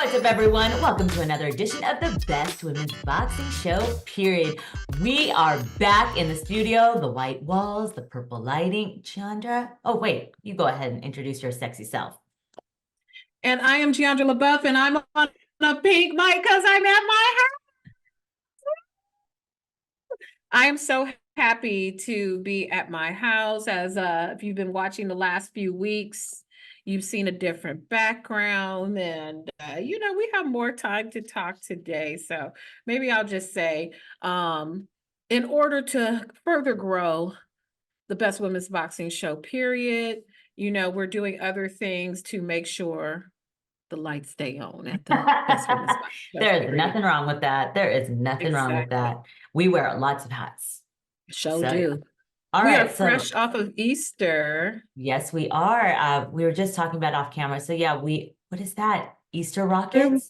What's up, everyone? Welcome to another edition of the best women's boxing show, period. We are back in the studio, the white walls, the purple lighting. Jeandra, oh wait, you go ahead and introduce your sexy self. And I am Jeandra LeBeauf, and I'm on a pink mic because I'm at my house. I am so happy to be at my house. As if you've been watching the last few weeks, you've seen a different background, and we have more time to talk today. So maybe I'll just say, in order to further grow the best women's boxing show, period, we're doing other things to make sure the lights stay on at the best women's boxing show. There's nothing wrong with that. There is nothing wrong with that. We wear lots of hats. So do. All we right, are fresh off of Easter. Yes, we are. We were just talking about off camera. So yeah, what is that? Easter rockets?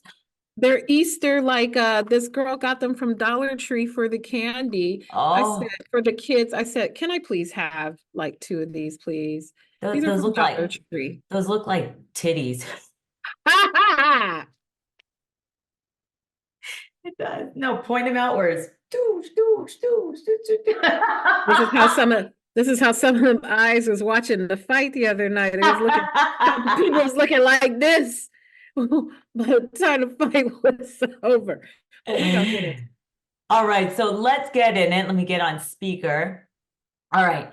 They're Easter, like this girl got them from Dollar Tree for the candy. Oh. I said, for the kids, I said, can I please have like 2 of these, please? These are look Dollar Tree. Those look like titties. It does. No, point them outwards. This is how some of them eyes was watching the fight the other night. It was looking, people was looking like this, but time to fight was over. But we don't get it. All right, so let's get in it. Let me get on speaker. All right.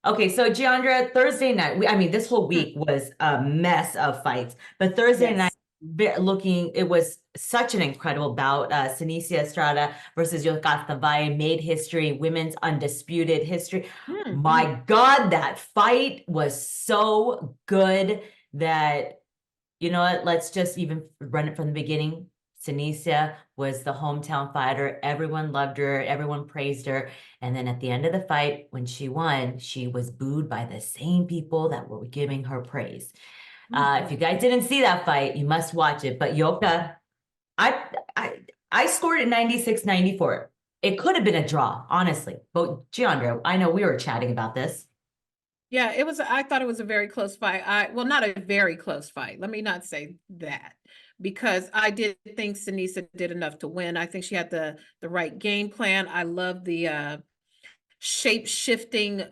Okay, so Jeandra, Thursday night, this whole week was a mess of fights, but Thursday night, it was such an incredible bout. Cynthia Estrada versus Valle made history, women's undisputed history. My God, that fight was so good that, you know what, let's just even run it from the beginning. Cynthia was the hometown fighter. Everyone loved her. Everyone praised her. And then at the end of the fight, when she won, she was booed by the same people that were giving her praise. If you guys didn't see that fight, you must watch it. But Yoka, I scored it 96-94. It could have been a draw, honestly. But Jeandra, I know we were chatting about this. Yeah, I thought it was a very close fight. Well, not a very close fight. Let me not say that, because I did think Cynthia did enough to win. I think she had the right game plan. I love the shape-shifting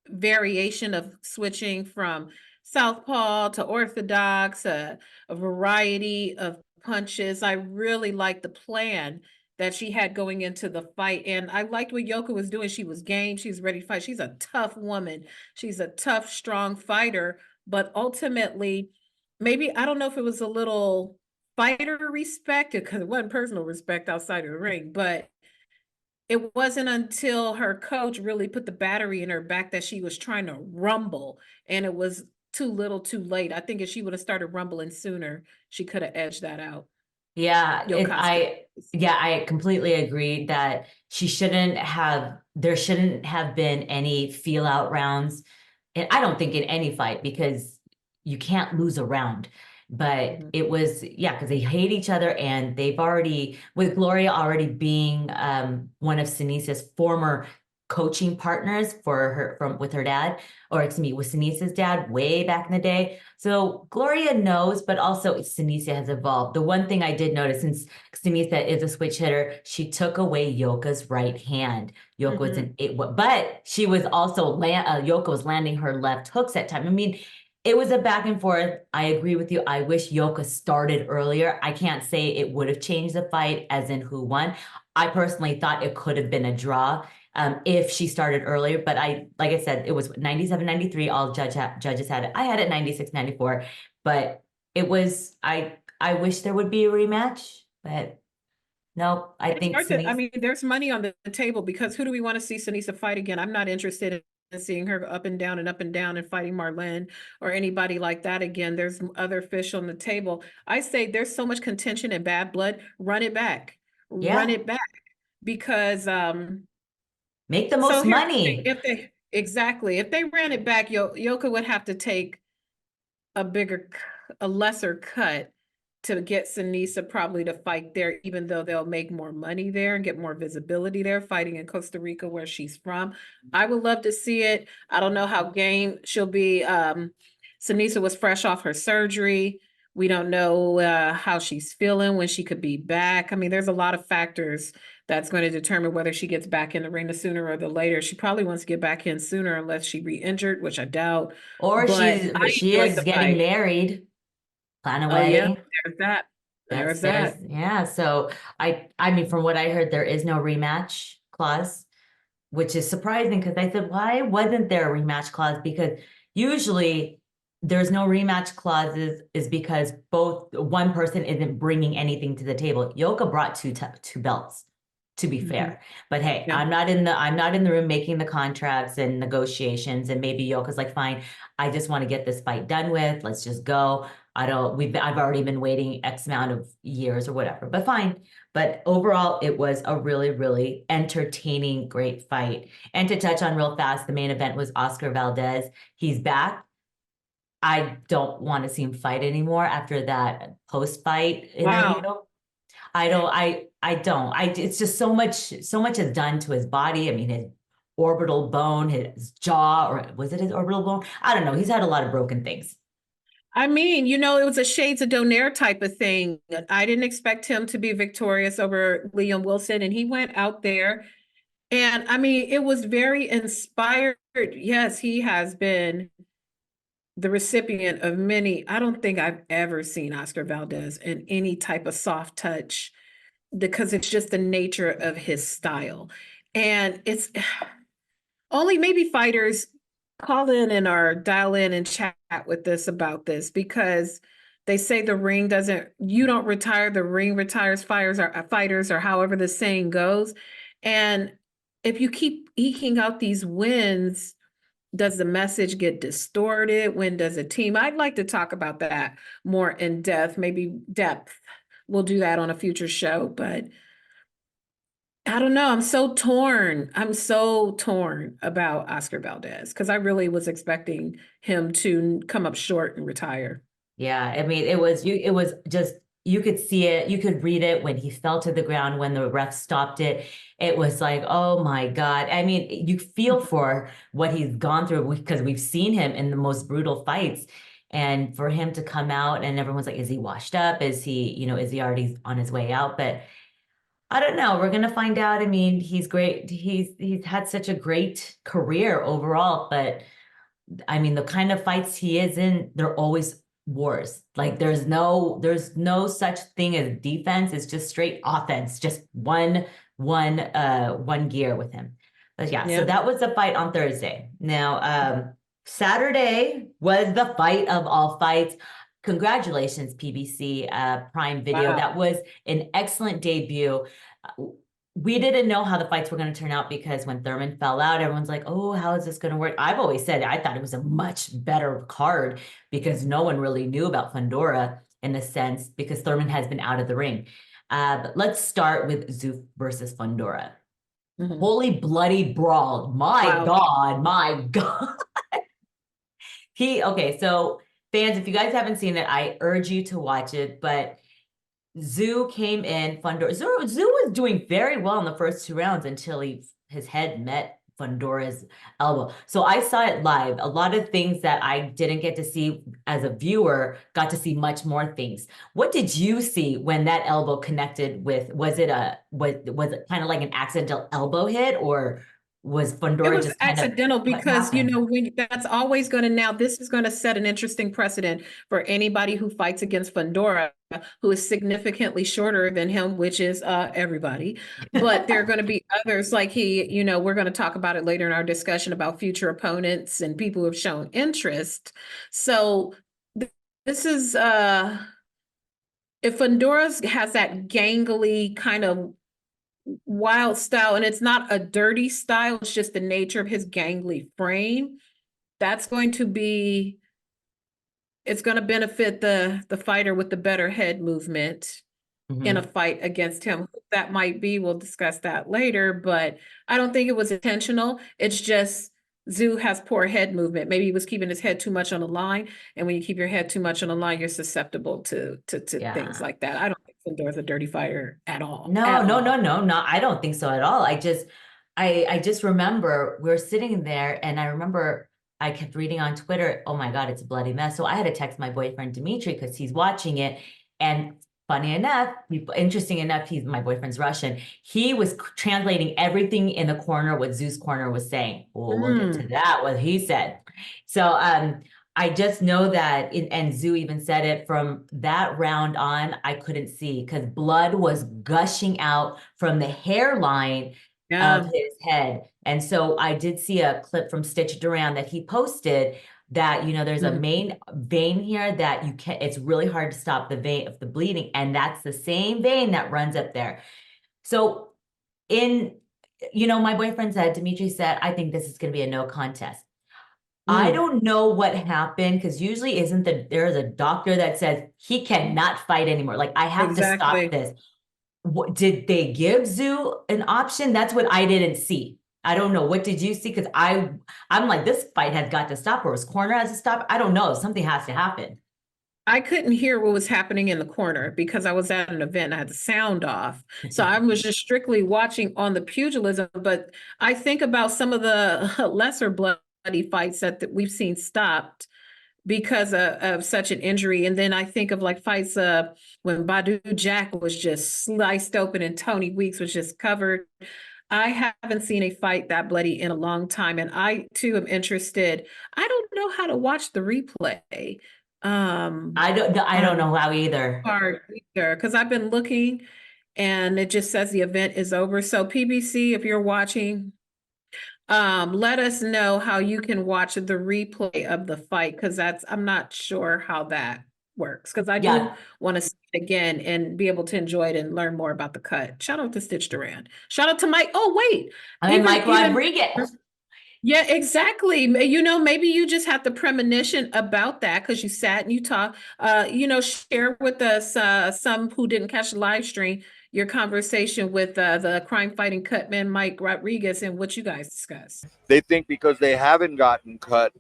variation of switching from southpaw to orthodox, a variety of punches. I really liked the plan that she had going into the fight. And I liked what Yoka was doing. She was game. She's ready to fight. She's a tough woman. She's a tough, strong fighter. But ultimately, maybe, I don't know if it was a little fighter respect, because it wasn't personal respect outside of the ring, but it wasn't until her coach really put the battery in her back that she was trying to rumble, and it was too little too late. I think if she would have started rumbling sooner, she could have edged that out. Yeah, I completely agree that there shouldn't have been any feel out rounds. And I don't think in any fight, because you can't lose a round. But it was, because they hate each other, and they've already, with Gloria already being one of Cynthia's former coaching partners with her dad, or excuse me, with Cynthia's dad way back in the day. So Gloria knows, but also Cynthia has evolved. The one thing I did notice, since Cynthia is a switch hitter, she took away Yoka's right hand. Yoka was but she was also Yoka was landing her left hooks at time. It was a back and forth. I agree with you. I wish Yoka started earlier. I can't say it would have changed the fight as in who won. I personally thought it could have been a draw if she started earlier. But like I said, it was 97-93. All judges had it. I had it 96-94. But it was, I wish there would be a rematch, but no, I think there's money on the table, because who do we want to see Cynthia fight again? I'm not interested in seeing her up and down and fighting Marlene or anybody like that again. There's other fish on the table. I say there's so much contention and bad blood. Run it back. Run it back, because make the most money. If they ran it back, Yoka would have to take a lesser cut to get Cynthia probably to fight there, even though they'll make more money there and get more visibility there, fighting in Costa Rica, where she's from. I would love to see it. I don't know how game she'll be. Cynthia was fresh off her surgery. We don't know how she's feeling, when she could be back. I mean, there's a lot of factors that's going to determine whether she gets back in the ring the sooner or the later. She probably wants to get back in sooner unless she re-injured, which I doubt. Or But I she enjoyed is the getting fight. married, plan a Oh yeah, wedding. there's that. There's There's that. yeah. So I mean, from what I heard, there is no rematch clause, which is surprising because I said, why wasn't there a rematch clause? Because usually there's no rematch clauses is because both one person isn't bringing anything to the table. Yoka brought two belts, to be fair. But hey, Yeah. I'm not in the room making the contracts and negotiations. And maybe Yoka's like, fine, I just want to get this fight done with. Let's just go. I've already been waiting X amount of years or whatever, but fine. But overall, it was a really, really entertaining, great fight. And to touch on real fast, the main event was Oscar Valdez. He's back. I don't want to see him fight anymore after that post-fight interview. Wow. It's just so much is done to his body. I mean, his orbital bone, his jaw, or was it his orbital bone? I don't know. He's had a lot of broken things. I mean, it was a Shades of Donaire type of thing. I didn't expect him to be victorious over Liam Wilson, and he went out there. And I mean, it was very inspired. Yes, he has been the recipient of many. I don't think I've ever seen Oscar Valdez in any type of soft touch because it's just the nature of his style. And it's only maybe fighters call in and or dial in and chat with us about this, because they say the ring doesn't, you don't retire, the ring retires fighters, or however the saying goes. And if you keep eking out these wins, does the message get distorted? When does a team? I'd like to talk about that more in depth, maybe depth. We'll do that on a future show, but I don't know. I'm so torn. I'm so torn about Oscar Valdez because I really was expecting him to come up short and retire. Yeah, I mean, it was just, you could see it, you could read it when he fell to the ground, when the ref stopped it. It was like, oh my God. I mean, you feel for what he's gone through because we've seen him in the most brutal fights. And for him to come out and everyone's like, is he washed up? Is he, is he already on his way out? But I don't know. We're gonna find out. I mean, he's great. He's had such a great career overall, but I mean, the kind of fights he is in, they're always wars. Like there's no such thing as defense. It's just straight offense, just one gear with him. But yeah, so Yeah. that was the fight on Thursday. Now, Saturday was the fight of all fights. Congratulations, PBC Prime Video. Wow. That was an excellent debut. We didn't know how the fights were going to turn out because when Thurman fell out, everyone's like, oh, how is this going to work? I've always said I thought it was a much better card because no one really knew about Fundora in a sense because Thurman has been out of the ring. But let's start with Tszyu versus Fundora. Mhm. Holy bloody brawl. My Wow. God, my God. Okay, so fans, if you guys haven't seen it, I urge you to watch it, but Tszyu came in, Tszyu was doing very well in the first 2 rounds until his head met Fundora's elbow. So I saw it live. A lot of things that I didn't get to see as a viewer, got to see much more things. What did you see when that elbow connected with, was it kind of like an accidental elbow hit, or was It Fundora was just kind of, accidental what because, happened? that's always going to, now this is going to set an interesting precedent for anybody who fights against Fundora, who is significantly shorter than him, which is everybody. But there are going to be others like he, we're going to talk about it later in our discussion about future opponents and people who have shown interest. So this is, if Fundora has that gangly kind of wild style, and it's not a dirty style, it's just the nature of his gangly frame, that's going to be, it's going to benefit the fighter with the better head movement in a fight against him. Who that might be, we'll discuss that later, but I don't think it was intentional. It's just Tszyu has poor head movement. Maybe he was keeping his head too much on the line, and when you keep your head too much on the line, you're susceptible to things Yeah. like that. I don't think Fundora's a dirty fighter at all. No, At no, no, all. no, no. I don't think so at all. I just remember we're sitting there and I remember I kept reading on Twitter, oh my God, it's a bloody mess. So I had to text my boyfriend Dimitri because he's watching it. And funny enough, interesting enough, my boyfriend's Russian. He was translating everything in the corner what Tzsu's corner was saying. We'll get to that, what he said. So I just know that, and Tzsu even said it, from that round on, I couldn't see because blood was gushing out from the hairline of his head. And so I did see a clip from Stitch Duran that he posted that, you know, there's a main vein here that you can't, it's really hard to stop the vein of the bleeding. And that's the same vein that runs up there. So you know, my boyfriend said, Dimitri said, I think this is going to be a no contest. I don't know what happened because usually there's a doctor that says he cannot fight anymore. Like, I have to stop this. Did they give Tzsu an option? That's what I didn't see. I don't know. What did you see? Because I'm like, this fight has got to stop, or his corner has to stop. I don't know. Something has to happen. I couldn't hear what was happening in the corner because I was at an event. I had the sound off. So I was just strictly watching on the pugilism. But I think about some of the lesser bloody fights that we've seen stopped because of such an injury. And then I think of like fights when Badu Jack was just sliced open and Tony Weeks was just covered. I haven't seen a fight that bloody in a long time. And I too am interested. I don't know how to watch the replay. I don't know how either. Because I've been looking and it just says the event is over. So PBC, if you're watching, let us know how you can watch the replay of the fight, because I'm not sure how that works, because I do want to see it again and be able to enjoy it and learn more about the cut. Shout out to Stitch Duran. Shout out to Mike. Oh, wait. And Mike Rodriguez. Yeah, exactly. You know, maybe you just have the premonition about that because you sat and you talked. You know, share with us, some who didn't catch the live stream, your conversation with the crime fighting cut man, Mike Rodriguez, and what you guys discussed. They think because they haven't gotten cut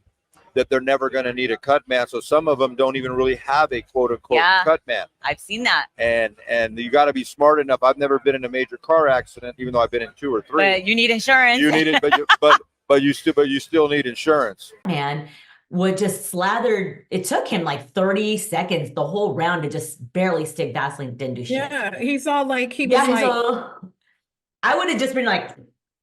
that they're never going to need a cut man. So some of them don't even really have a quote unquote cut man. I've seen that. And you got to be smart enough. I've never been in a major car accident, even though I've been in 2 or 3. But you need insurance. You need it, but you still need insurance. Man would just slathered. It took him like 30 seconds, the whole round, to just barely stick Vaseline. Didn't do shit. Yeah, he's all like, he was like, I would have just been like,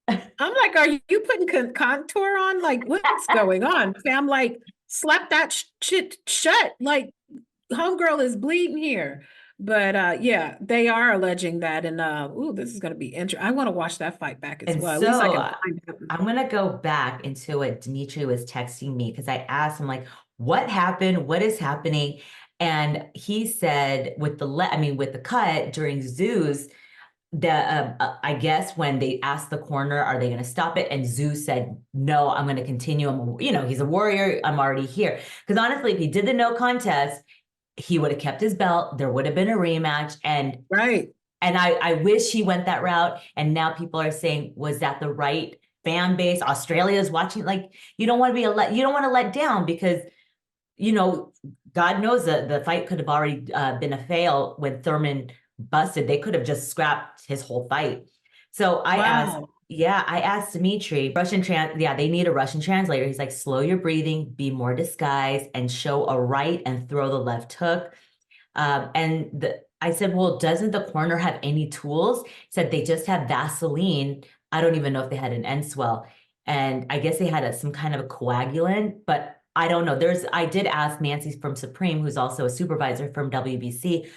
I'm like, are you putting contour on? Like, what's going on? I'm like, slap that shit shut. Like, homegirl is bleeding here. But yeah, they are alleging that, and this is going to be interesting. I want to watch that fight back as well. So, at least I can find out. I'm going to go back into what Dimitri was texting me, because I asked him, like, what happened? What is happening? And he said with the cut during Tzsu's, I guess when they asked the corner, are they going to stop it? And Tzsu said, no, I'm going to continue. He's a warrior. I'm already here. Because honestly, if he did the no contest, he would have kept his belt. There would have been a rematch. And I wish he went that route. And now people are saying, was that the right fan base? Australia's watching. Like, you don't want to let down, because, God knows that the fight could have already been a fail when Thurman busted. They could have just scrapped his whole fight. So I asked Dimitri, they need a Russian translator. He's like, slow your breathing, be more disguised, and show a right and throw the left hook. I said, well, doesn't the corner have any tools? He said they just have Vaseline. I don't even know if they had an end swell. And I guess they had some kind of a coagulant, but I don't know. I did ask Nancy from Supreme, who's also a supervisor from WBC.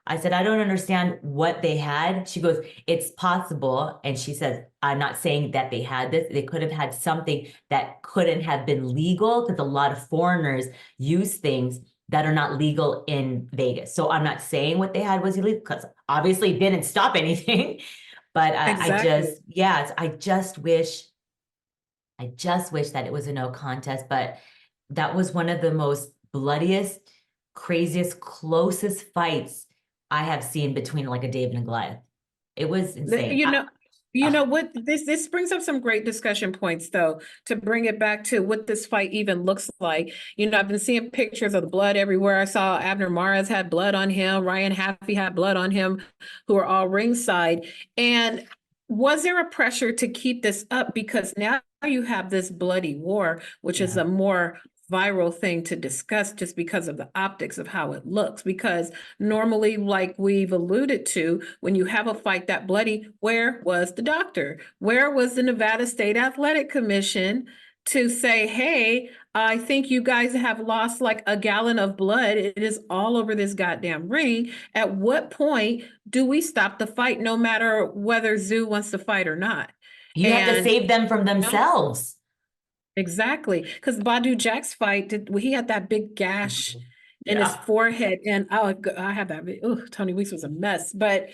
I said, I don't understand what they had. She goes, it's possible. And she says, I'm not saying that they had this. They could have had something that couldn't have been legal, because a lot of foreigners use things that are not legal in Vegas. So I'm not saying what they had was illegal, because obviously it didn't stop anything. But I just wish that it was a no contest. But that was one of the most bloodiest, craziest, closest fights I have seen between like a David and Goliath. It was insane. You know what? This brings up some great discussion points, though, to bring it back to what this fight even looks like. I've been seeing pictures of the blood everywhere. I saw Abner Mares had blood on him. Ryan Haffey had blood on him, who are all ringside. And was there a pressure to keep this up? Because now you have this bloody war, which is a more viral thing to discuss just because of the optics of how it looks. Because normally, like we've alluded to, when you have a fight that bloody, where was the doctor? Where was the Nevada State Athletic Commission to say, hey, I think you guys have lost like a gallon of blood. It is all over this goddamn ring. At what point do we stop the fight, no matter whether Tszyu wants to fight or not? You have to save them from themselves. Exactly. Because Badu Jack's fight, he had that big gash in his forehead. And I have that. Tony Weeks was a mess. But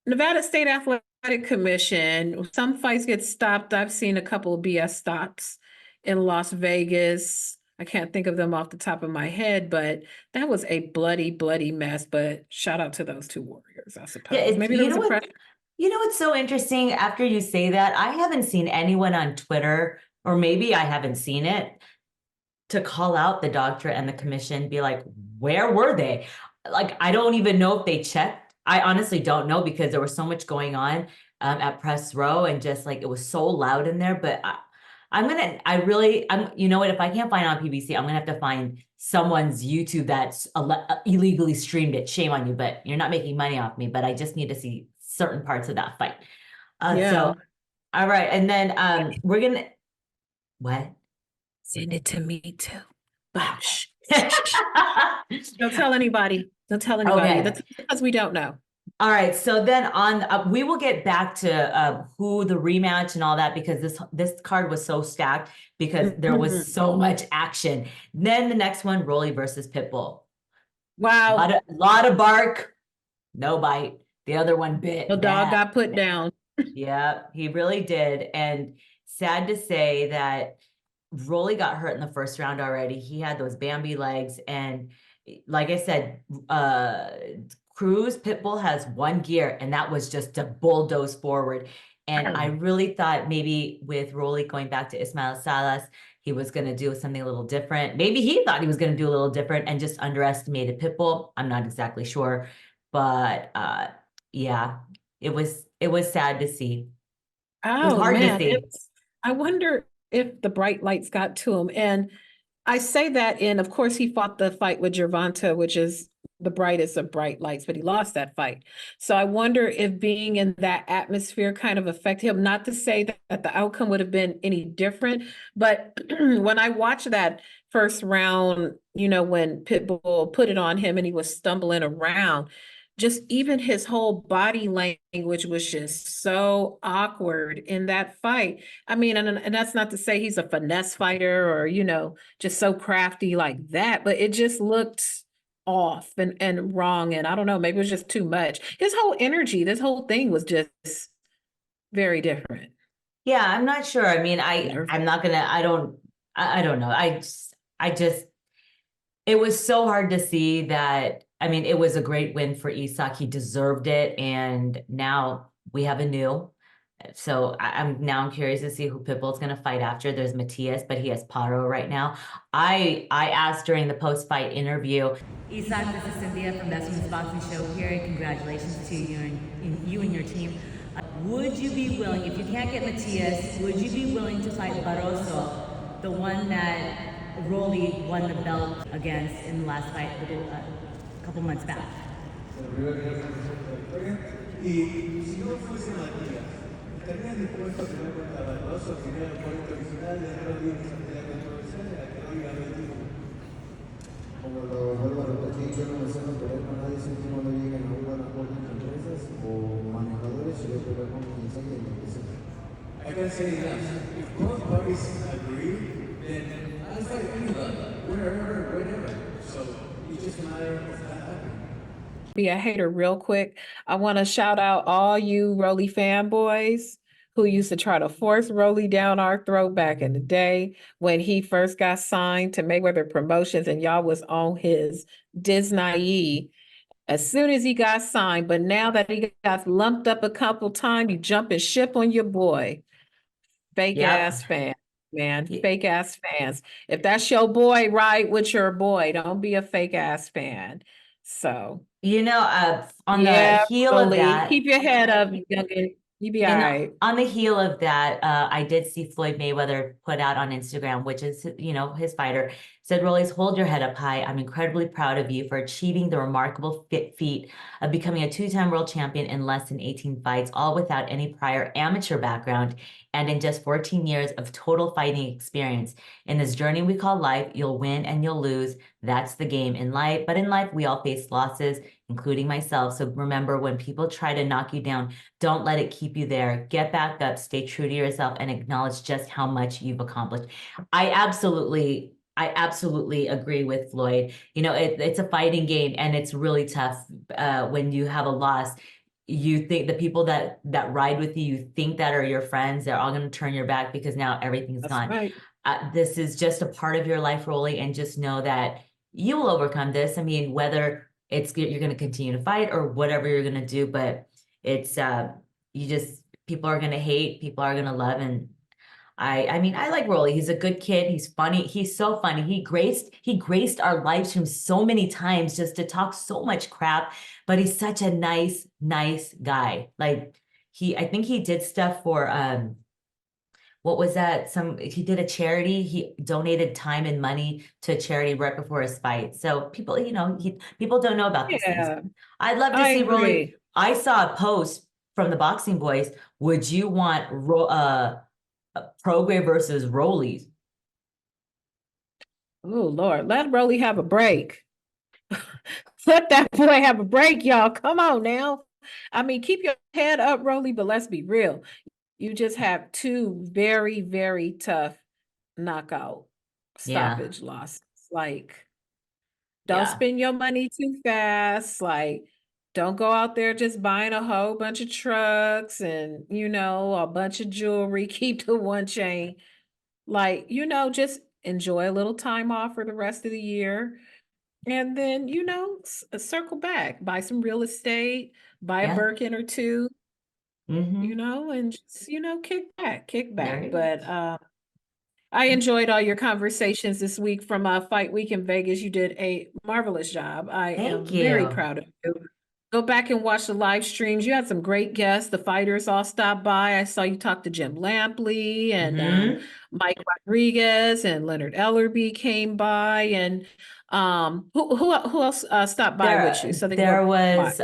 Nevada State Athletic Commission, some fights get stopped. I've seen a couple of BS stops in Las Vegas. I can't think of them off the top of my head, but that was a bloody, bloody mess. But shout out to those two warriors, I suppose. Yeah, maybe there was a press. You know what's so interesting? After you say that, I haven't seen anyone on Twitter, or maybe I haven't seen it, to call out the doctor and the commission, be like, where were they? Like, I don't even know if they checked. I honestly don't know, because there was so much going on at press row, and just like, it was so loud in there. But you know what, if I can't find it on PBC, I'm gonna have to find someone's YouTube that's illegally streamed it. Shame on you, but you're not making money off me. But I just need to see certain parts of that fight. So, all right. And then we're gonna, what? Send it to me too. Don't tell anybody. Don't tell anybody. Okay. That's because we don't know. All right. So then on, we will get back to who the rematch and all that, because this card was so stacked because there was so much action. Then the next one, Rolly versus Pitbull. Wow. Lot of bark, no bite. The other one bit. The dog got put down. Yeah, he really did. And sad to say that Rolly got hurt in the first round already. He had those Bambi legs. And like I said, Pitbull has one gear, and that was just to bulldoze forward. And I really thought maybe with Rolly going back to Ismael Salas, he was going to do something a little different. Maybe he thought he was going to do a little different and just underestimated Pitbull. I'm not exactly sure. But yeah, it was sad to see. Oh, it was hard man. to see. I wonder if the bright lights got to him. And I say that of course, he fought the fight with Gervonta, which is the brightest of bright lights, but he lost that fight. So I wonder if being in that atmosphere kind of affected him. Not to say that the outcome would have been any different, but when I watched that first round, when Pitbull put it on him and he was stumbling around, just even his whole body language was just so awkward in that fight. I mean, and that's not to say he's a finesse fighter or, just so crafty like that, but it just looked off and wrong. And I don't know, maybe it was just too much. His whole energy, this whole thing was just very different. Yeah, I'm not sure. I mean, I'm not gonna, I don't know. I just, it was so hard to see that. I mean, it was a great win for Isak. He deserved it. And now we have a new. So I'm curious to see who Pitbull's going to fight after. There's Matias, but he has Paro right now. I asked during the post-fight interview, Isak, this is Cynthia from Best Women's Boxing Show here. Congratulations to you and your team. Would you be willing, if you can't get Matias, would you be willing to fight Barroso, the one that Rolly won the belt against in the last fight a couple months back? ¿Estarían dispuestos a tener cuenta Barroso si no era el puesto original de Rolly y Cynthia controversial a que Rolly gane el título? Como lo vuelvo a repetir, yo no me sé pelear con nadie si no le lleguen a un buen acuerdo entre empresas o manejadores, y yo pelear con quien sea y lo que sea. I can say that if both parties agree, then I'll fight anyone, wherever, whenever. So it's just a matter of that happening. Be a hater real quick. I want to shout out all you Rolly fanboys who used to try to force Rolly down our throat back in the day when he first got signed to Mayweather Promotions and y'all was on his Disney as soon as he got signed. But now that he got lumped up a couple times, you jump and ship on your boy. Fake ass fan, man. Fake ass fans. If that's your boy, ride with your boy. Don't be a fake ass fan. So, on the heel of that, keep your head up, youngin. You be all And right. on the heel of that, I did see Floyd Mayweather put out on Instagram, which is, his fighter, said, Rollies, hold your head up high. I'm incredibly proud of you for achieving the remarkable feat of becoming a two-time world champion in less than 18 fights, all without any prior amateur background, and in just 14 years of total fighting experience. In this journey we call life, you'll win and you'll lose. That's the game in life. But in life, we all face losses, including myself. So remember, when people try to knock you down, don't let it keep you there. Get back up, stay true to yourself, and acknowledge just how much you've accomplished. I absolutely agree with Floyd. It's a fighting game, and it's really tough when you have a loss. You think the people that ride with you think that are your friends, they're all going to turn your back because now everything's That's gone. right. This is just a part of your life, Rolly, and just know that you will overcome this. I mean, whether you're going to continue to fight or whatever you're going to do, but it's people are going to hate, people are going to love. And I mean, I like Rolly. He's a good kid. He's funny. He's so funny. He graced our live streams so many times just to talk so much crap, but he's such a nice guy. Like I think he did stuff for, what was that? He did a charity. He donated time and money to a charity right before his fight. So people, people don't know about these things. Yeah, I'd love to I see Rolly. agree. I saw a post from the Boxing Boys. Would you want Prograis versus Rollies? Oh Lord, let Rolly have a break. Let that boy have a break, y'all. Come on now. I mean, keep your head up, Rolly, but let's be real. You just have two very, very tough knockout stoppage losses. Like, don't spend your money too fast. Like, don't go out there just buying a whole bunch of trucks and, a bunch of jewelry. Keep the one chain. Like, just enjoy a little time off for the rest of the year. And then, circle back, buy some real estate, buy a Birkin or two, and just, kick back. But I enjoyed all your conversations this week from Fight Week in Vegas. You did a marvelous job. I am very proud of you. Go back and watch the live streams. You had some great guests. The fighters all stopped by. I saw you talk to Jim Lampley and Mike Rodriguez and Leonard Ellerby came by. And who else stopped by with you? So there was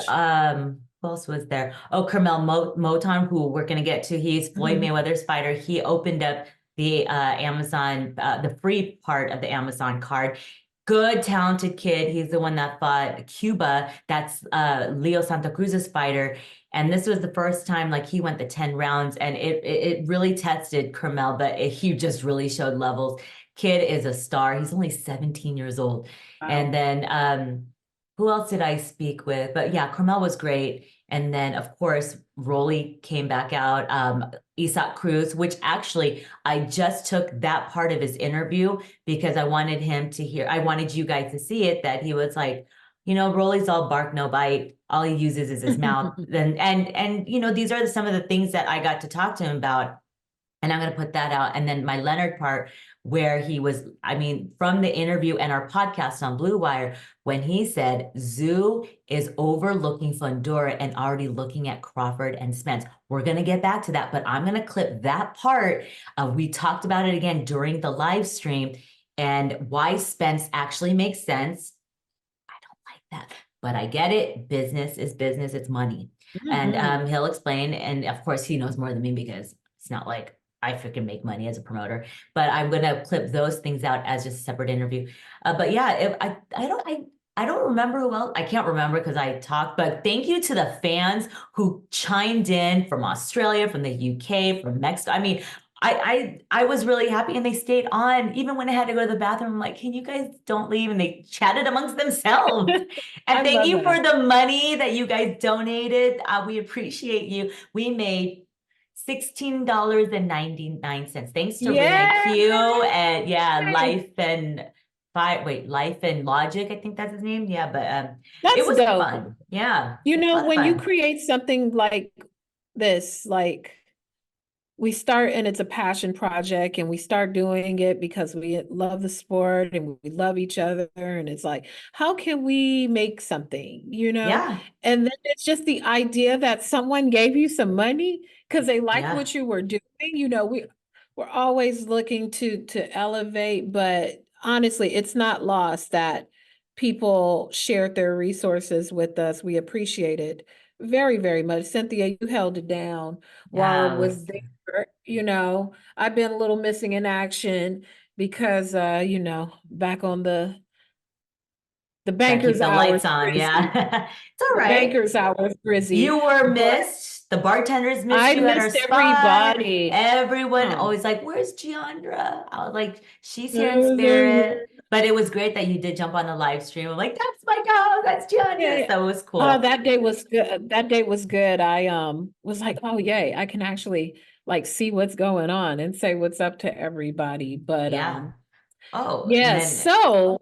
who else was there? Oh, Carmel Moton, who we're gonna get to. He's Floyd Mayweather's fighter. He opened up the Amazon, the free part of the Amazon card. Good, talented kid. He's the one that fought Cuba. That's Leo Santa Cruz's fighter. And this was the first time like he went the 10 rounds, and it really tested Carmel, but he just really showed levels. Kid is a star. He's only 17 years old. Wow. And then who else did I speak with? But yeah, Carmel was great. And then, of course, Rolly came back out, Isaac Cruz, which actually I just took that part of his interview because I wanted him to hear, I wanted you guys to see it, that he was like, Rolly's all bark, no bite. All he uses is his mouth. And these are some of the things that I got to talk to him about. And I'm going to put that out. And then my Leonard part, where he was, from the interview and our podcast on Blue Wire, when he said Tszyu is overlooking Fundora and already looking at Crawford and Spence. We're going to get back to that, but I'm going to clip that part. We talked about it again during the live stream and why Spence actually makes sense. I don't like that, but I get it. Business is business. It's money. And he'll explain. And of course, he knows more than me because it's not like I freaking make money as a promoter, but I'm going to clip those things out as just a separate interview. But yeah, I don't remember who else. I can't remember because I talked, but thank you to the fans who chimed in from Australia, from the UK, from Mexico. I was really happy, and they stayed on even when I had to go to the bathroom. I'm like, can you guys don't leave? And they chatted amongst themselves. And thank you for the money that you guys donated. We appreciate you. We made $16.99. Thanks to Renee Q and Life and Logic. I think that's his name. Yeah, but it was dope. Fun. Yeah. When you create something like this, like we start and it's a passion project and we start doing it because we love the sport and we love each other. And it's like, how can we make something, Yeah. And then it's just the idea that someone gave you some money because they like Yeah. what you were doing. We're always looking to elevate, but honestly, it's not lost that people shared their resources with us. We appreciate it very, very much. Cynthia, you held it down while Yeah, it it was was, there. I've been a little missing in action because back on the gotta keep banker's the hours lights on. busy. Yeah. It's all The right. banker's hours busy. You were But missed. The bartenders missed I you at our missed spot. everybody. Everyone Oh. always like, where's Jeandra? I was like, she's here It in was spirit. But it was great that you did jump on the live stream. I'm like, that's my girl. That's Jeandra. Yeah. So it was Oh, cool. that day was good. That day was good. I was like, oh yay, I can actually like see what's going on and say what's up to everybody. But Yeah. Oh, and yeah, then, so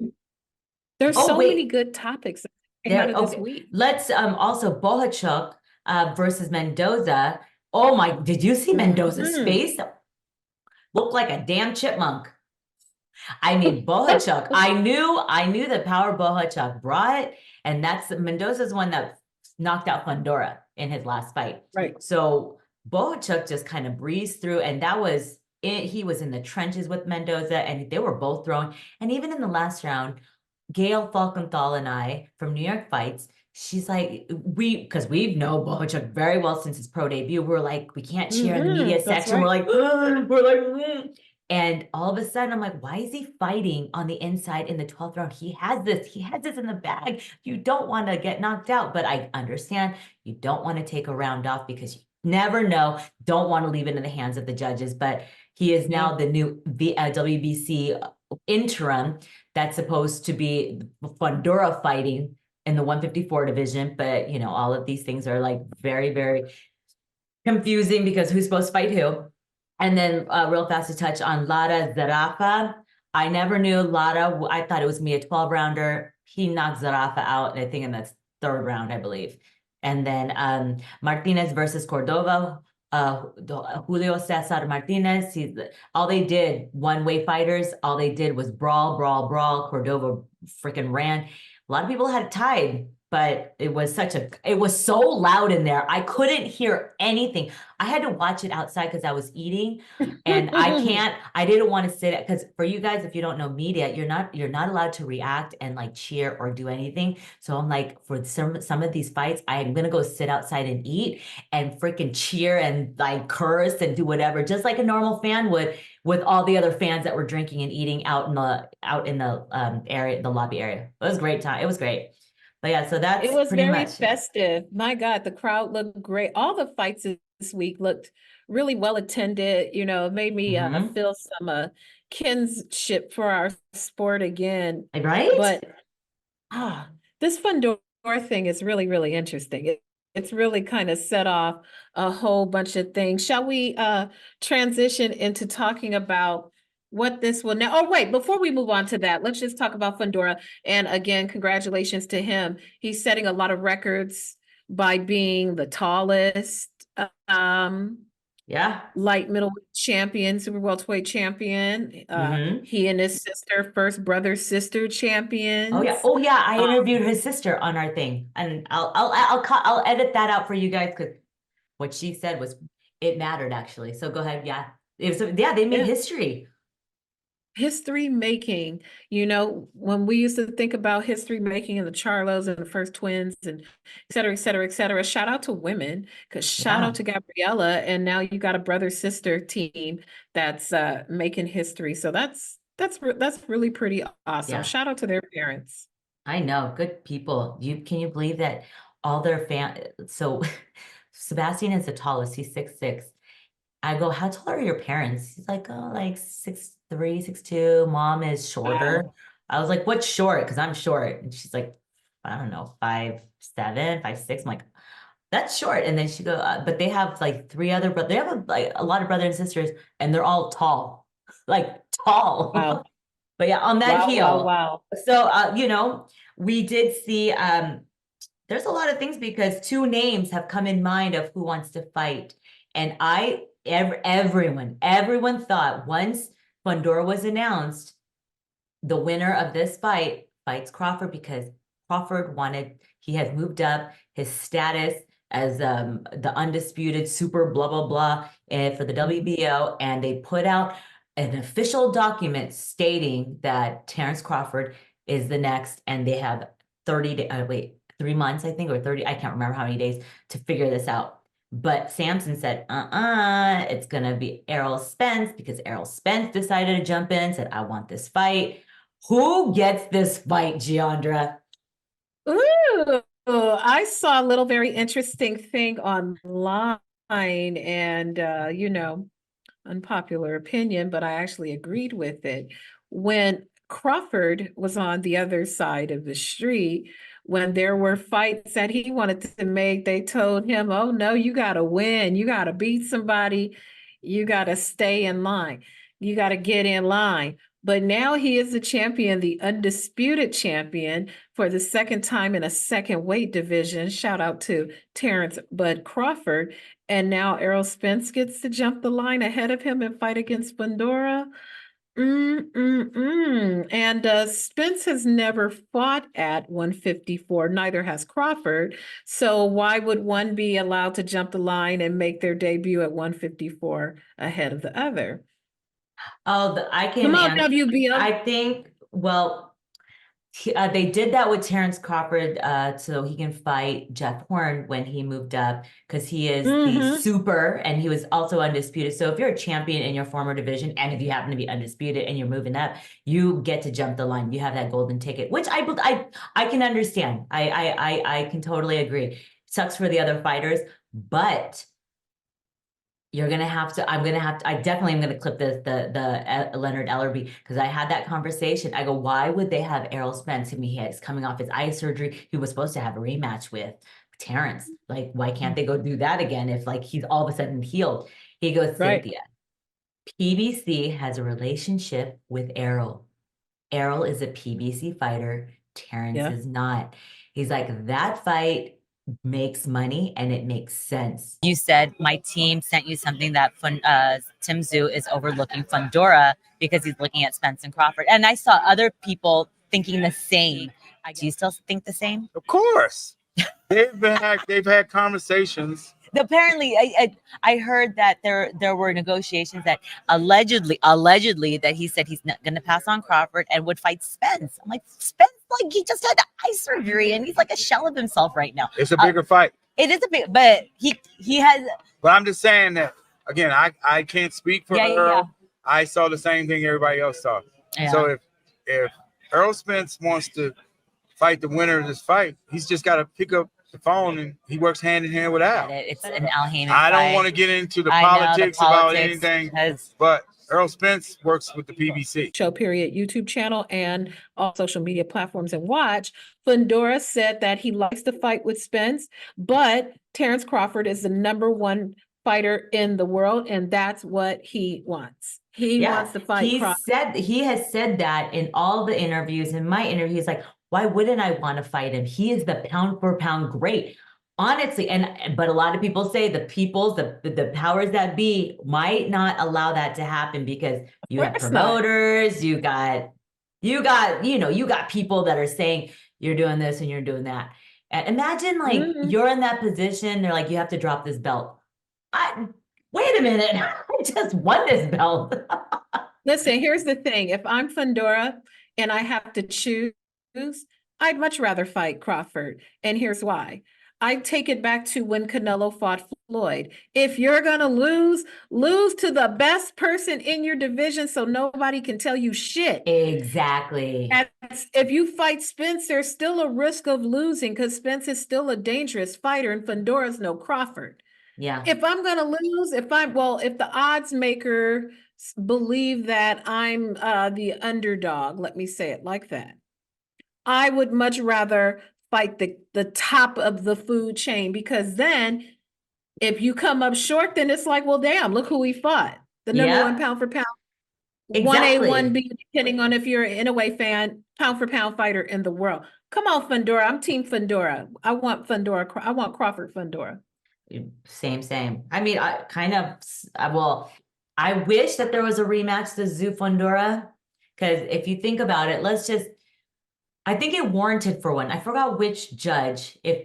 there's oh, so many wait. good topics that came out There, of this okay. week. Let's also Bohachuk versus Mendoza. Oh my, did you see Mendoza's Mhm. face? Looked like a damn chipmunk. I mean, Bohachuk. I knew the power Bohachuk brought, and that's Mendoza's one that knocked out Fundora in his last fight. Right. So Bohachuk just kind of breezed through, and that was it. He was in the trenches with Mendoza, and they were both throwing. And even in the last round, Gail Falkenthal and I from New York Fights, she's like, because we know Bohachuk very well since his pro debut. We're like, we can't cheer in the media That's section. right. We're like, And all of a sudden, I'm like, why is he fighting on the inside in the 12th round? He has this in the bag. You don't want to get knocked out, but I understand you don't want to take a round off because you never know. Don't want to leave it in the hands of the judges, but he is now the new WBC interim that's supposed to be Fundora fighting in the 154 division. But, all of these things are like very, very confusing because who's supposed to fight who? And then real fast to touch on Lara Zarafa. I never knew Lara. I thought it was me a 12-rounder. He knocked Zarafa out, I think in the third round, I believe. And then Martinez versus Cordova. Julio Cesar Martinez. All they did, one-way fighters, all they did was brawl, brawl, brawl. Cordova freaking ran. A lot of people had it tied, but it was so loud in there. I couldn't hear anything. I had to watch it outside because I was eating, and I didn't want to sit because for you guys, if you don't know media, you're not allowed to react and like cheer or do anything. So I'm like, for some of these fights, I'm gonna go sit outside and eat and freaking cheer and like curse and do whatever, just like a normal fan would with all the other fans that were drinking and eating out in the area, the lobby area. It was a great time. It was great. But yeah, so that's It was pretty very much festive. My God, the crowd looked great. All the fights this week looked really well attended. It made me feel some kinship for our sport again. right. But this Fundora thing is really, really interesting. It's really kind of set off a whole bunch of things. Shall we transition into talking about what this will now? Oh, wait, before we move on to that, let's just talk about Fundora. And again, congratulations to him. He's setting a lot of records by being the tallest light middleweight champion, super welterweight champion. He and his sister, first brother sister champions. Oh yeah. I interviewed his sister on our thing, and I'll edit that out for you guys because what she said was it mattered actually. So go ahead. Yeah, they made history. History making, when we used to think about history making and the Charlos and the first twins and et cetera, et cetera, et cetera. Shout out to women, because shout out to Gabriella. And now you got a brother-sister team that's making history. So that's really pretty awesome. Yeah. Shout out to their parents. I know, good people. Can you believe that all their so Sebastian is the tallest, he's 6'6". I go, how tall are your parents? He's like, oh, like 6'3", 6'2". Mom is shorter. Wow. I was like, what's short? Because I'm short. And she's like, I don't know, 5'7", 5'6". I'm like, that's short. And then she go, but they have like 3 other brothers. They have like a lot of brothers and sisters, and they're all tall, like tall. Wow. But yeah, on that heel. Wow. So, we did see, there's a lot of things because 2 names have come in mind of who wants to fight. And I everyone thought once Fundora was announced, the winner of this fight fights Crawford because Crawford he has moved up his status as the undisputed super blah blah blah and for the WBO, and they put out an official document stating that Terrence Crawford is the next, and they have 3 months, I think, or 30, I can't remember how many days to figure this out. But Samson said, it's gonna be Errol Spence, because Errol Spence decided to jump in, said, I want this fight. Who gets this fight, Jeandra? Ooh, I saw a little very interesting thing online, and unpopular opinion, but I actually agreed with it. When Crawford was on the other side of the street, when there were fights that he wanted to make, they told him, oh no, you got to win. You got to beat somebody. You got to stay in line. You got to get in line. But now he is the champion, the undisputed champion for the second time in a second weight division. Shout out to Terrence Bud Crawford. And now Errol Spence gets to jump the line ahead of him and fight against Fundora. And Spence has never fought at 154, neither has Crawford. So why would one be allowed to jump the line and make their debut at 154 ahead of the other? Oh, I can Come on, answer. WBO. I think, well, they did that with Terrence Crawford so he can fight Jeff Horn when he moved up, because he is the super and he was also undisputed. So if you're a champion in your former division, and if you happen to be undisputed and you're moving up, you get to jump the line. You have that golden ticket, which I can understand. I can totally agree. Sucks for the other fighters, but I definitely am gonna clip the Leonard Ellerby, because I had that conversation. I go, why would they have Errol Spence? I mean, he is coming off his eye surgery. He was supposed to have a rematch with Terrence. Like, why can't they go do that again if like he's all of a sudden healed? He goes, Cynthia, PBC has a relationship with Errol. Errol is a PBC fighter. Terrence is not. He's like, that fight makes money and it makes sense. You said my team sent you something that Tszyu is overlooking Fundora because he's looking at Spence and Crawford. And I saw other people thinking the same. Do you still think the same? Of course. They've had conversations. Apparently, I heard that there were negotiations that allegedly that he said he's not going to pass on Crawford and would fight Spence. I'm like, Spence, like he just had eye surgery and he's like a shell of himself right now. It's a bigger fight. It is a big, but he has. But I'm just saying that again. I can't speak for Earl. Yeah. I saw the same thing everybody else saw. Yeah. So if Errol Spence wants to fight the winner of this fight, he's just got to pick up the phone, and he works hand in hand with Al. It's an Al Heyman I don't want to get into the politics about anything, but Errol Spence works with the PBC. Show period YouTube channel and all social media platforms and watch. Fundora said that he likes to fight with Spence, but Terrence Crawford is the #1 fighter in the world, and that's what he wants. He wants to fight Crawford. He has said that in all the interviews. In my interview, he's like, why wouldn't I want to fight him? He is the pound for pound great. Honestly, but a lot of people say the powers that be might not allow that to happen, because you have promoters, you got people that are saying you're doing this and you're doing that. And imagine like you're in that position, they're like, you have to drop this belt. Wait a minute, I just won this belt. Listen, here's the thing. If I'm Fundora and I have to choose, I'd much rather fight Crawford. And here's why. I take it back to when Canelo fought Floyd. If you're going to lose to the best person in your division so nobody can tell you shit. Exactly. And if you fight Spence, there's still a risk of losing, because Spence is still a dangerous fighter and Fundora's no Crawford. Yeah. If I'm going to lose, if the odds maker believe that I'm the underdog, let me say it like that, I would much rather fight the top of the food chain, because then if you come up short, then it's like, well, damn, look who we fought. The #1 pound for pound, 1A, 1B, depending on if you're an Inoue fan, pound for pound fighter in the world. Come on, Fundora. I'm team Fundora. I want Crawford Fundora. Same. I mean, I kind of, well, I wish that there was a rematch to Tszyu Fundora, because if you think about it, I think it warranted for one. I forgot which judge. If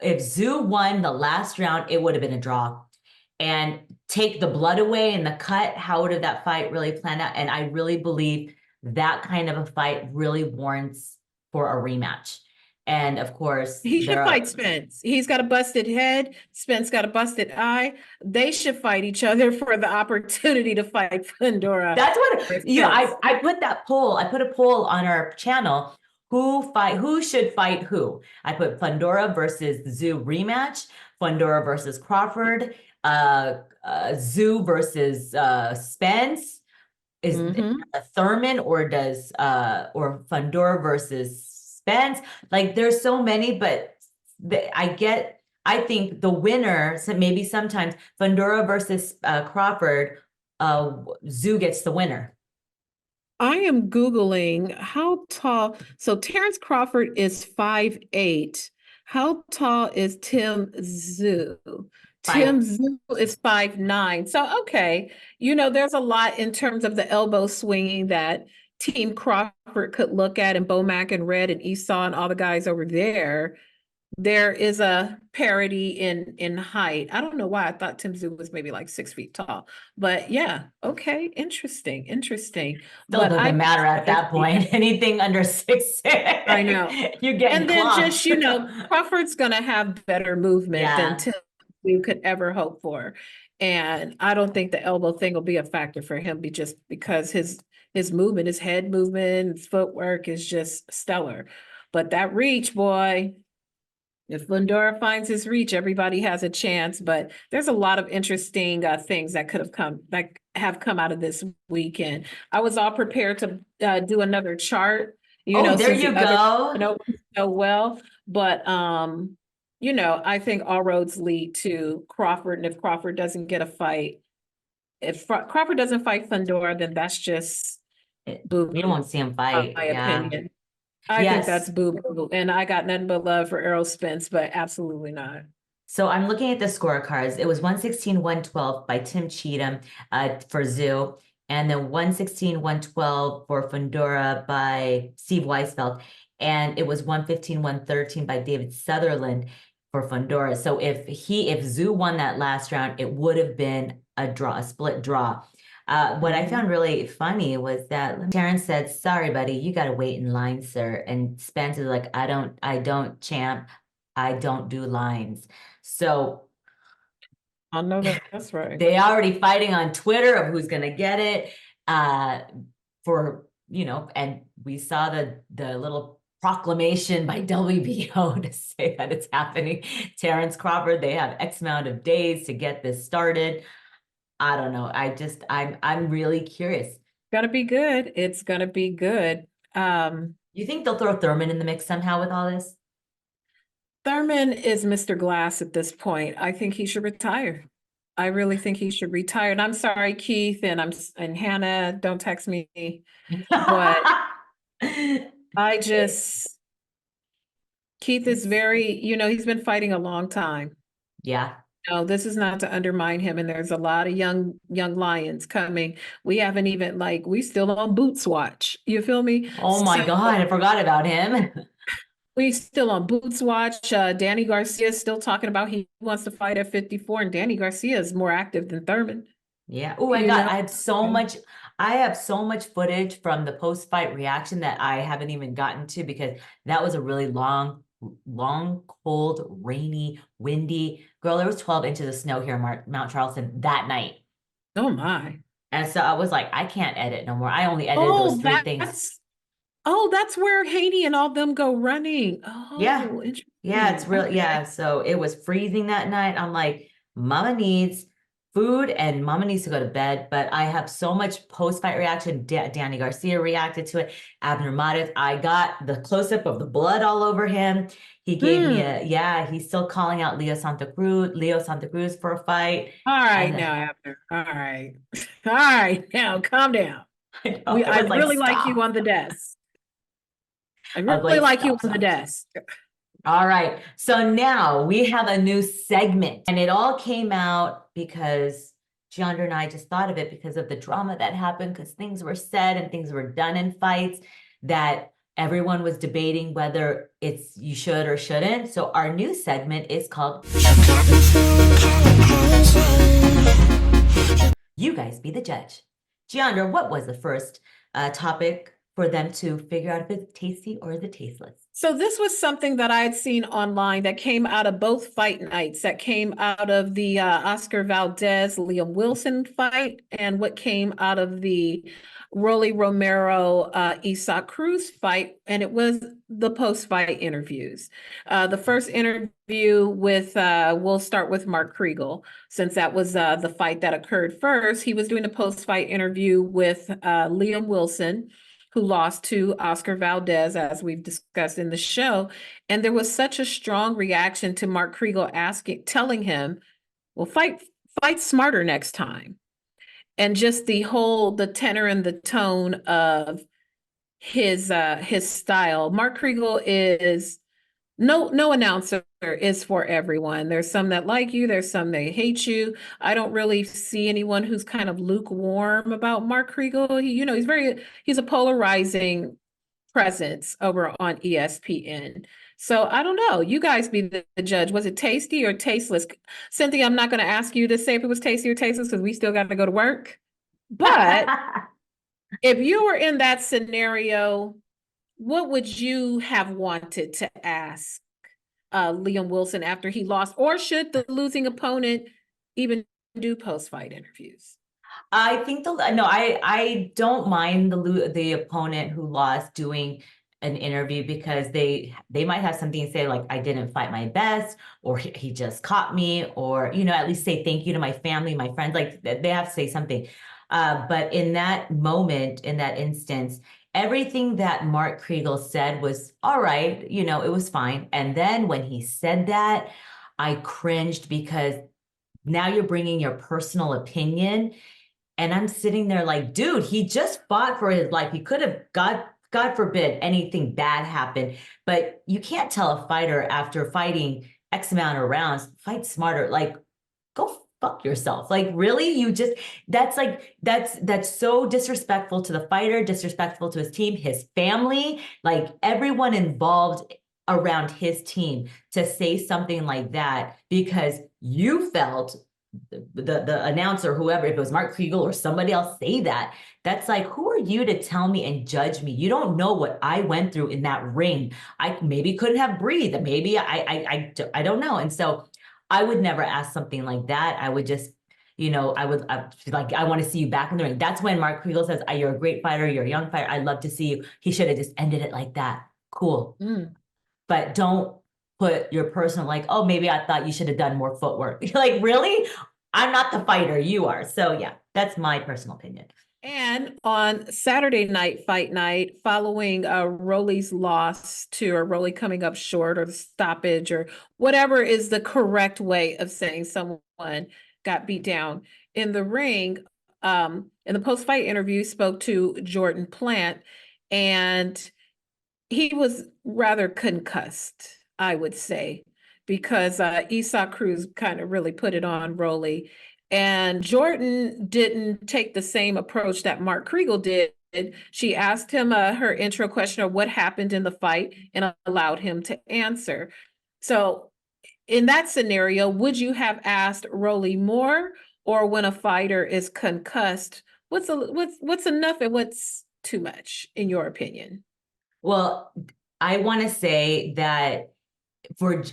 Tszyu won the last round, it would have been a draw. And take the blood away and the cut, how would have that fight really planned out? And I really believe that kind of a fight really warrants for a rematch. And of course, he should fight Spence. He's got a busted head. Spence got a busted eye. They should fight each other for the opportunity to fight Fundora. That's what, I put that poll. I put a poll on our channel. Who should fight who? I put Fundora versus Tszyu rematch, Fundora versus Crawford, Tszyu versus Spence. Is a Thurman or Fundora versus Spence? Like there's so many, but I think the winner, so maybe sometimes Fundora versus Crawford, Tszyu gets the winner. I am Googling how tall. So Terrence Crawford is 5'8". How tall is Tim Tszyu? Tim Tszyu is 5'9". So, okay. There's a lot in terms of the elbow swinging that Team Crawford could look at, and Bomac and Red and Esau and all the guys over there. There is a parity in height. I don't know why I thought Tim Tszyu was maybe like 6 feet tall, but yeah. Okay. Interesting. Still doesn't matter at that point. Anything under 6'6". I know. You get and then just, Crawford's going to have better movement than Tim Tszyu could ever hope for. And I don't think the elbow thing will be a factor for him, just because his movement, his head movement, his footwork is just stellar. But that reach, boy, if Fundora finds his reach, everybody has a chance. But there's a lot of interesting things that have come out of this weekend. I was all prepared to do another chart. There you go. So well, but I think all roads lead to Crawford, and if Crawford doesn't get a fight, if Crawford doesn't fight Fundora, then that's just boo. We won't see him fight. My opinion. I think that's boo-boo. And I got nothing but love for Errol Spence, but absolutely not. So I'm looking at the scorecards. It was 116-112 by Tim Cheatham for Tszyu, and then 116-112 for Fundora by Steve Weisfeld. And it was 115-113 by David Sutherland for Fundora. So if Tszyu won that last round, it would have been a split draw. What I found really funny was that Terrence said, "Sorry, buddy, you got to wait in line, sir." And Spence is like, I don't, champ. I don't do lines. So I know that's right. They already fighting on Twitter of who's going to get it and we saw the little proclamation by WBO to say that it's happening. Terrence Crawford, they have X amount of days to get this started. I don't know. I'm really curious. Gotta be good. It's gonna be good. You think they'll throw Thurman in the mix somehow with all this? Thurman is Mr. Glass at this point. I think he should retire. I really think he should retire. And I'm sorry, Keith, and Hannah, don't text me. But Keith is very, he's been fighting a long time. Yeah. No, this is not to undermine him. And there's a lot of young lions coming. We haven't even we still on Boots watch. You feel me? Oh my God, I forgot about him. We still on Boots watch. Danny Garcia is still talking about he wants to fight at 54, and Danny Garcia is more active than Thurman. Yeah. Oh, I have so much footage from the post-fight reaction that I haven't even gotten to, because that was a really long, cold, rainy, windy. Girl, there was 12 inches of snow here in Mount Charleston that night. Oh my. And so I was like, I can't edit no more. I only edited those 3 things. Oh, that's where Haiti and all them go running. Oh, yeah. Yeah, it's real. Okay. Yeah. So it was freezing that night. I'm like, Mama needs food and Mama needs to go to bed. But I have so much post-fight reaction. Danny Garcia reacted to it. Abner Mares, I got the close-up of the blood all over him. He gave me he's still calling out Leo Santa Cruz for a fight. All right, now, Abner. All right. All right, now, calm down. I really like you on the desk. I really like you on the desk. All right. So now we have a new segment, and it all came out because Jeandra and I just thought of it because of the drama that happened, because things were said and things were done in fights that everyone was debating whether it's you should or shouldn't. So our new segment is called You Guys Be the Judge. Jeandra, what was the first topic for them to figure out if it's tasty or is it tasteless? So this was something that I had seen online that came out of both fight nights, that came out of the Oscar Valdez, Liam Wilson fight, and what came out of the Rolly Romero, Isaac Cruz fight, and it was the post-fight interviews. The first interview with, we'll start with Mark Kriegel, since that was the fight that occurred first. He was doing a post-fight interview with Liam Wilson, who lost to Oscar Valdez, as we've discussed in the show. And there was such a strong reaction to Mark Kriegel telling him, well, fight smarter next time. And just the tenor and the tone of his style. Mark Kriegel is, no announcer is for everyone. There's some that like you, there's some that hate you. I don't really see anyone who's kind of lukewarm about Mark Kriegel. He's a polarizing presence over on ESPN. So I don't know. You guys be the judge. Was it tasty or tasteless? Cynthia, I'm not going to ask you to say if it was tasty or tasteless because we still got to go to work. But if you were in that scenario, what would you have wanted to ask Liam Wilson after he lost, or should the losing opponent even do post-fight interviews? I think I don't mind the opponent who lost doing an interview, because they might have something to say, like, I didn't fight my best, or he just caught me, or, at least say thank you to my family, my friends, like they have to say something. But in that moment, in that instance, everything that Mark Kriegel said was all right, it was fine. And then when he said that, I cringed, because now you're bringing your personal opinion. And I'm sitting there like, dude, he just fought for his life. He could have, God forbid, anything bad happened. But you can't tell a fighter after fighting X amount of rounds, fight smarter. Like, go fuck yourself. Like, really? That's so disrespectful to the fighter, disrespectful to his team, his family, like everyone involved around his team, to say something like that because you felt the announcer, whoever, if it was Mark Kriegel or somebody else, say that. That's like, who are you to tell me and judge me? You don't know what I went through in that ring. I maybe couldn't have breathed. Maybe I don't know. And so I would never ask something like that. I would just, I want to see you back in the ring. That's when Mark Kriegel says, you're a great fighter. You're a young fighter. I'd love to see you. He should have just ended it like that. Cool. But don't put your personal, like, oh, maybe I thought you should have done more footwork. Like, really? I'm not the fighter. You are. So yeah, that's my personal opinion. And on Saturday night, fight night, following Rolly's loss or Rolly coming up short, or the stoppage, or whatever is the correct way of saying someone got beat down in the ring, in the post-fight interview, spoke to Jordan Plant, and he was rather concussed, I would say, because Isaac Cruz kind of really put it on Rolly. And Jordan didn't take the same approach that Mark Kriegel did. She asked him her intro question of what happened in the fight and allowed him to answer. So in that scenario, would you have asked Rolly more, or when a fighter is concussed, what's enough and what's too much, in your opinion? Well, I want to say that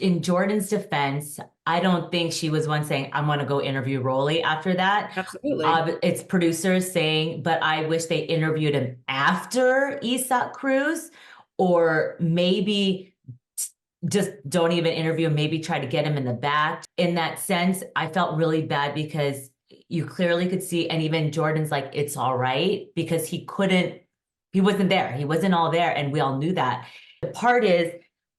in Jordan's defense, I don't think she was one saying, I'm going to go interview Rolly after that. Absolutely. It's producers saying, but I wish they interviewed him after Isaac Cruz, or maybe just don't even interview him, maybe try to get him in the back. In that sense, I felt really bad, because you clearly could see, and even Jordan's like, it's all right, because he wasn't there. He wasn't all there, and we all knew that. The part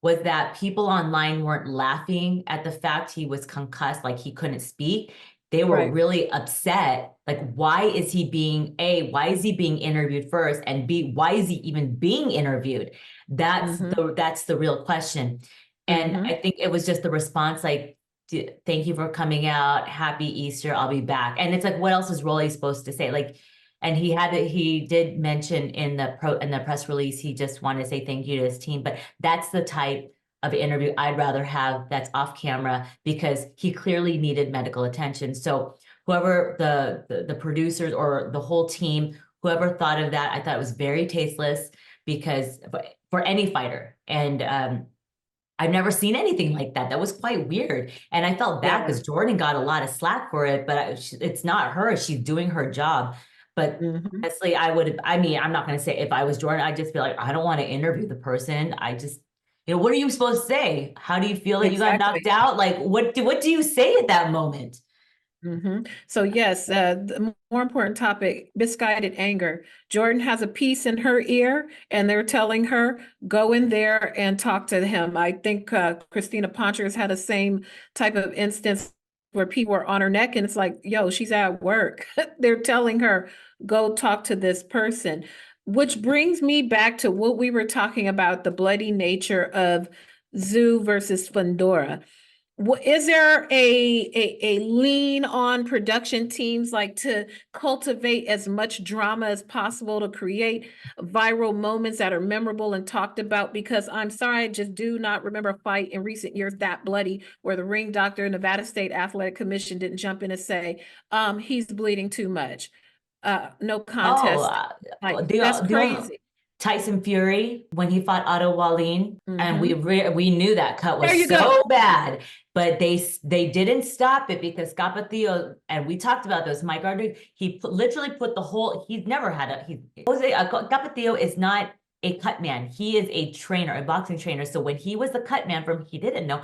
was that people online weren't laughing at the fact he was concussed, like he couldn't speak. They were really upset. Like, why is he being interviewed first? And B, why is he even being interviewed? That's the real question. And I think it was just the response, like, thank you for coming out. Happy Easter. I'll be back. And it's like, what else is Rolly supposed to say? Like, and he did mention in the press release, he just wanted to say thank you to his team. But that's the type of interview I'd rather have that's off camera, because he clearly needed medical attention. So whoever the producers or the whole team, whoever thought of that, I thought it was very tasteless, because for any fighter. And I've never seen anything like that. That was quite weird. And I felt bad because Jordan got a lot of slack for it, but it's not her. She's doing her job. But honestly, I'm not going to say if I was Jordan, I'd just be like, I don't want to interview the person. I just, what are you supposed to say? How do you feel that you got knocked out? Like, what do you say at that moment? So yes, the more important topic, misguided anger. Jordan has a piece in her ear and they're telling her, go in there and talk to him. I think Christina Ponchers had the same type of instance where people are on her neck and it's like, yo, she's at work. They're telling her, go talk to this person. Which brings me back to what we were talking about, the bloody nature of Tszyu versus Fundora. Is there a lean on production teams like to cultivate as much drama as possible to create viral moments that are memorable and talked about? Because I'm sorry, I just do not remember a fight in recent years that bloody where the ring doctor, Nevada State Athletic Commission didn't jump in and say, he's bleeding too much. No contest. That's crazy. Tyson Fury, when he fought Otto Wallin, and we knew that cut was so bad, but they didn't stop it because Capatillo, and we talked about this, Mike Gardner, he literally put the whole, he's never had Capatillo is not a cut man. He is a trainer, a boxing trainer. So when he was the cut man he didn't know,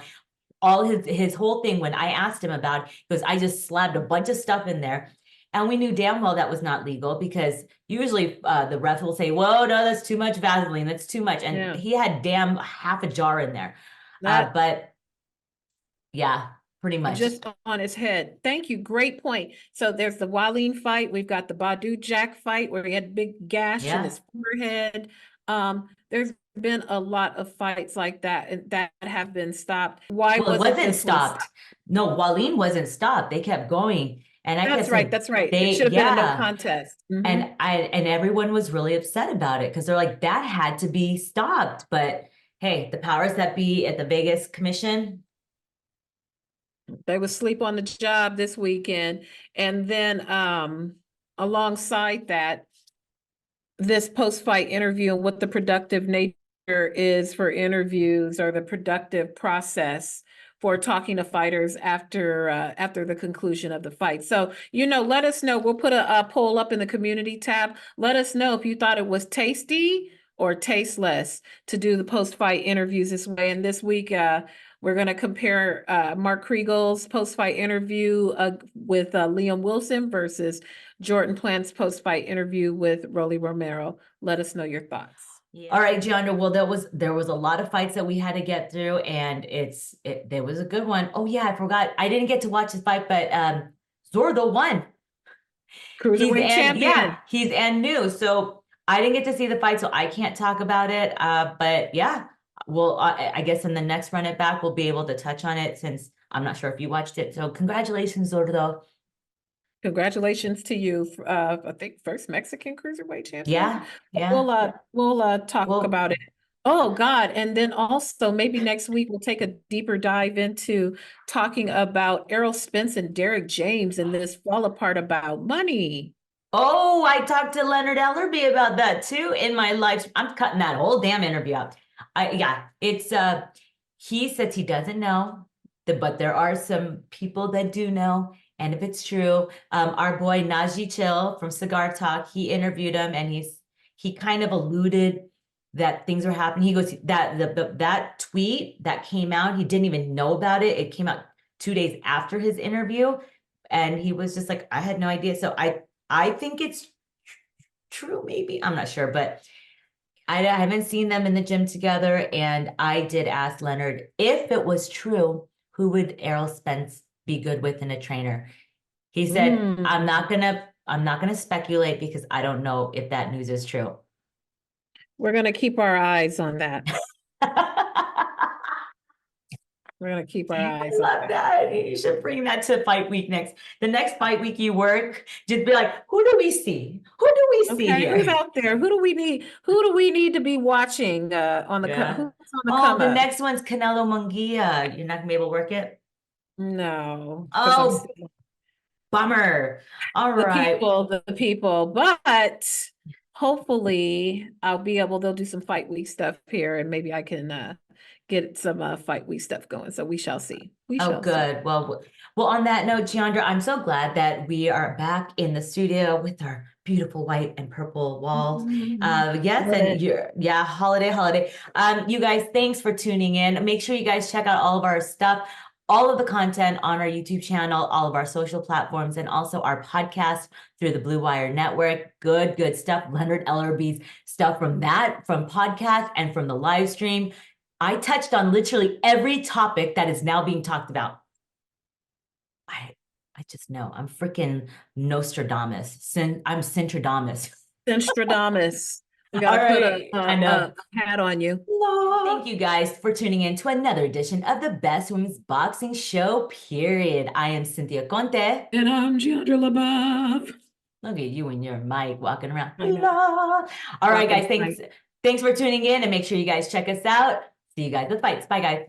all his whole thing, when I asked him about, because I just slapped a bunch of stuff in there. And we knew damn well that was not legal, because usually the ref will say, whoa, no, that's too much Vaseline. That's too much. And he had damn half a jar in there. But yeah, pretty much. Just on his head. Thank you. Great point. So there's the Wallin fight. We've got the Badu Jack fight where he had a big gash in his forehead. There's been a lot of fights like that that have been stopped. Why wasn't stopped? No, Wallin wasn't stopped. They kept going. And that's right. It should have been a no contest. And everyone was really upset about it because they're like, that had to be stopped. But hey, the powers that be at the Vegas Commission, they would sleep on the job this weekend. And then alongside that, this post-fight interview and what the productive nature is for interviews, or the productive process for talking to fighters after the conclusion of the fight. So, let us know. We'll put a poll up in the community tab. Let us know if you thought it was tasty or tasteless to do the post-fight interviews this way. And this week, we're going to compare Mark Kriegel's post-fight interview with Liam Wilson versus Jordan Plant's post-fight interview with Rolly Romero. Let us know your thoughts. Yeah. All right, Jeandra. Well, there was a lot of fights that we had to get through, and there was a good one. Oh yeah, I forgot. I didn't get to watch the fight, but Zordo won. Cruiserweight champion. Yeah, he's and new. So I didn't get to see the fight, so I can't talk about it. But yeah, well, I guess in the next run it back, we'll be able to touch on it, since I'm not sure if you watched it. So congratulations, Zordo. Congratulations to you. I think first Mexican cruiserweight champion. Yeah. We'll talk about it. Oh God. And then also maybe next week we'll take a deeper dive into talking about Errol Spence and Derek James and this fall apart about money. Oh, I talked to Leonard Ellerby about that too in my live. I'm cutting that whole damn interview out. He says he doesn't know, but there are some people that do know. And if it's true, our boy Najee Chill from Cigar Talk, he interviewed him, and he kind of alluded that things were happening. He goes, that tweet that came out, he didn't even know about it. It came out 2 days after his interview, and he was just like, I had no idea. So I think it's true, maybe. I'm not sure, but I haven't seen them in the gym together. And I did ask Leonard, if it was true, who would Errol Spence be good with in a trainer? He said, I'm not gonna speculate because I don't know if that news is true. We're gonna keep our eyes on that. We're gonna keep our I eyes on love that. You should bring that to fight week next. The next fight week you work, just be like, who do we see? Who do we see Okay, who's here? out there? Who do we need? Who do we need to be watching on the Yeah. who's on the Oh, come the up? next one's Canelo Munguia. You're not gonna be able to work it? No. 'Cause I'm Oh, still- bummer. All the right. people, but hopefully they'll do some fight week stuff here and maybe I can get some fight week stuff going. So we shall see. We Oh, shall see. good. Well, on that note, Jeandra, I'm so glad that we are back in the studio with our beautiful white and purple walls. Yes, Love and it. holiday. You guys, thanks for tuning in. Make sure you guys check out all of our stuff, all of the content on our YouTube channel, all of our social platforms, and also our podcast through the Blue Wire Network. Good stuff. Leonard Ellerby's stuff from podcast and from the live stream. I touched on literally every topic that is now being talked about. I just know I'm freaking Nostradamus. I'm Syntradamus. Synstradamus. We All gotta right, put I know. a hat on you. Thank you guys for tuning in to another edition of the Best Women's Boxing Show, period. I am Cynthia Conte. And I'm Jeandra LeBeauf. Look at you and your mic walking around. I know. All right, Welcome, guys. Thanks for tuning in, and make sure you guys check us out. See you guys at the fights. Bye, guys.